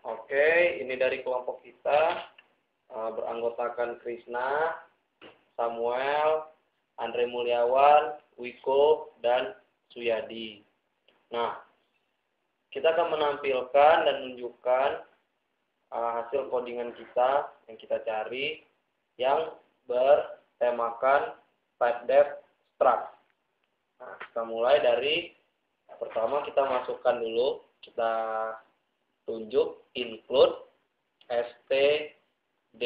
Oke, ini dari kelompok kita beranggotakan Krishna, Samuel, Andre Mulyawan, Wiko, dan Suyadi. Nah, kita akan menampilkan dan menunjukkan hasil codingan kita yang kita cari yang bertemakan type-def struct. Nah, kita mulai dari pertama kita masukkan dulu, kita tunjuk include stdio.h.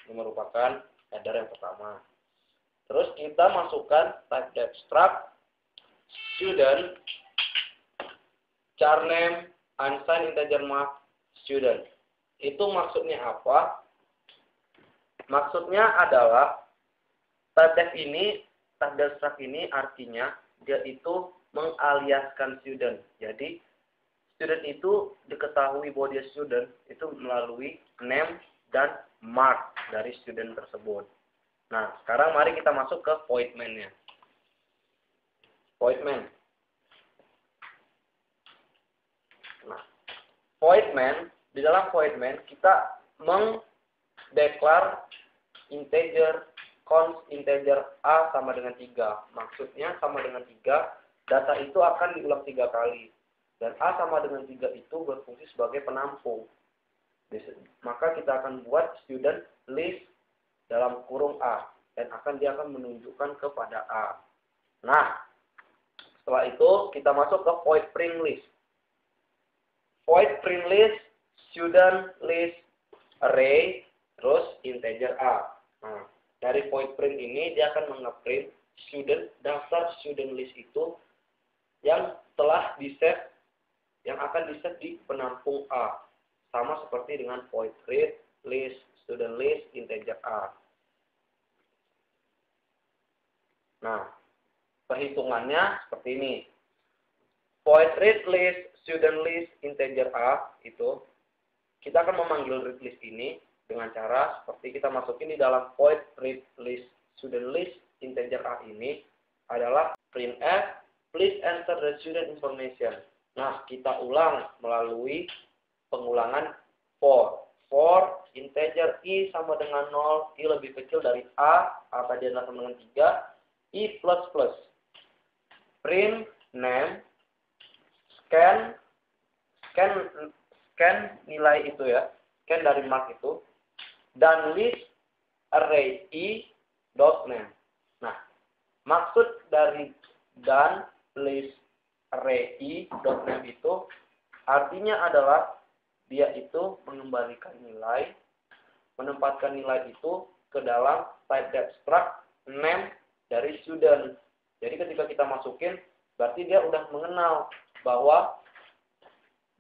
Ini merupakan header yang pertama. Terus kita masukkan type-def struct student char name unsigned integer mark student. Itu maksudnya apa? Maksudnya adalah type-def struct ini artinya dia itu mengaliaskan student. Jadi student itu diketahui bahwa dia student itu melalui name dan mark dari student tersebut. Nah, sekarang mari kita masuk ke void main-nya. Void main. Nah, void main, di dalam void main kita mengdeklar integer const integer a sama dengan 3. Maksudnya sama dengan 3, data itu akan diulang 3 kali. Dan a sama dengan 3 itu berfungsi sebagai penampung. Maka kita akan buat student list dalam kurung a. Dan dia akan menunjukkan kepada a. Nah, setelah itu kita masuk ke void print list. Void print list student list array terus integer a. Nah, dari void print ini dia akan nge-print daftar student list itu yang telah di-set, yang akan di-set di penampung a. Sama seperti dengan void read list student list integer a. Nah, perhitungannya seperti ini. Void read list student list integer a itu kita akan memanggil read list ini dengan cara seperti kita masukin di dalam void read list student list integer a ini adalah printf please enter the student information. Nah, kita ulang melalui pengulangan for integer i sama dengan 0, i lebih kecil dari a tadi adalah sama dengan 3, i plus plus. Print name scan nilai itu ya, scan dari mark itu, dan list array i dot name. Nah, maksud dari dan list array i dot name itu artinya adalah dia itu mengembalikan nilai, menempatkan nilai itu ke dalam type-def struct name dari student. Jadi ketika kita masukin, berarti dia udah mengenal bahwa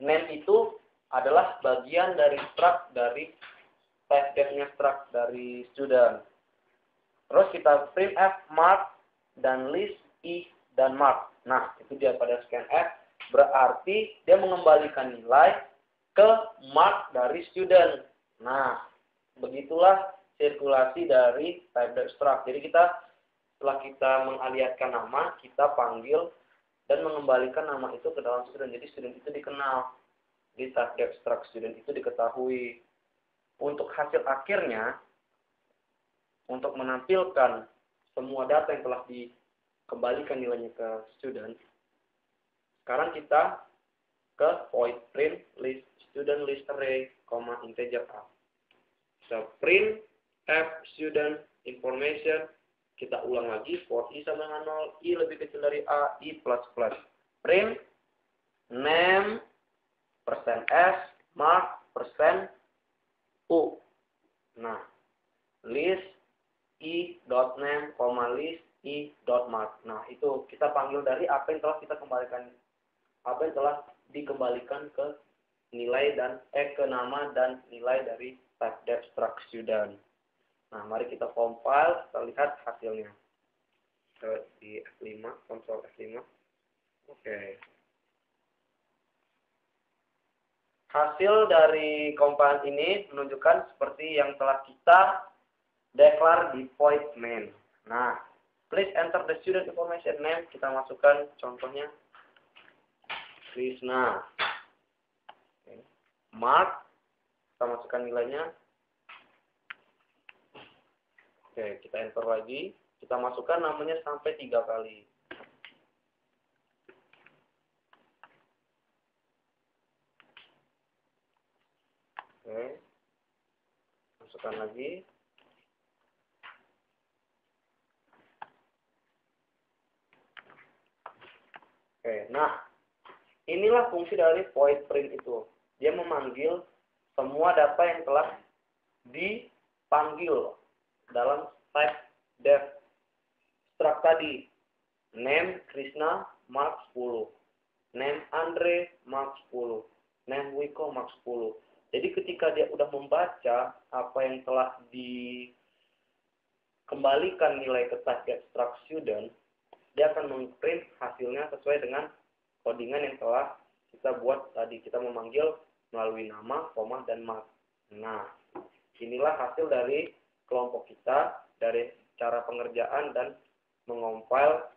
name itu adalah bagian dari struct dari type-def-nya struct dari student. Terus kita printf mark dan list i dan mark. Nah, itu dia pada scanf berarti dia mengembalikan nilai ke mark dari student. Nah, begitulah sirkulasi dari type-def struct. Jadi setelah kita mengaliaskan nama, kita panggil dan mengembalikan nama itu ke dalam student. Jadi student itu dikenal. Di type-def struct student itu diketahui. Untuk hasil akhirnya, untuk menampilkan semua data yang telah dikembalikan nilainya ke student, sekarang kita ke void print list student list array, integer a. Kita print f student information, kita ulang lagi for i sama dengan 0, i lebih kecil dari a, i plus plus. Print name %s mark %u. Nah, list i.name, list i.mark. Nah, itu kita panggil dari apa yang telah kita kembalikan, apa yang telah dikembalikan ke nilai dan ke nama dan nilai dari type-def struct student. Nah, mari kita compile, kita lihat hasilnya. Di F5, konsol F5. Oke. Hasil dari compile ini menunjukkan seperti yang telah kita declare di void main. Nah, please enter the student information name. Kita masukkan contohnya Krishna. Oke. mark, kita masukkan nilainya. Oke, kita enter lagi, kita masukkan namanya sampai 3 kali. Oke, masukkan lagi. Oke, nah inilah fungsi dari void print itu. Dia memanggil semua data yang telah dipanggil dalam type def struct tadi. Name Krishna mark 10. Name Andre mark 10. Name Wiko mark 10. Jadi ketika dia udah membaca apa yang telah dikembalikan nilai ke type get struct student, dia akan mengprint hasilnya sesuai dengan codingan yang telah kita buat tadi. Kita memanggil melalui nama, koma, dan mark. Nah, inilah hasil dari kelompok kita, dari cara pengerjaan dan mengompil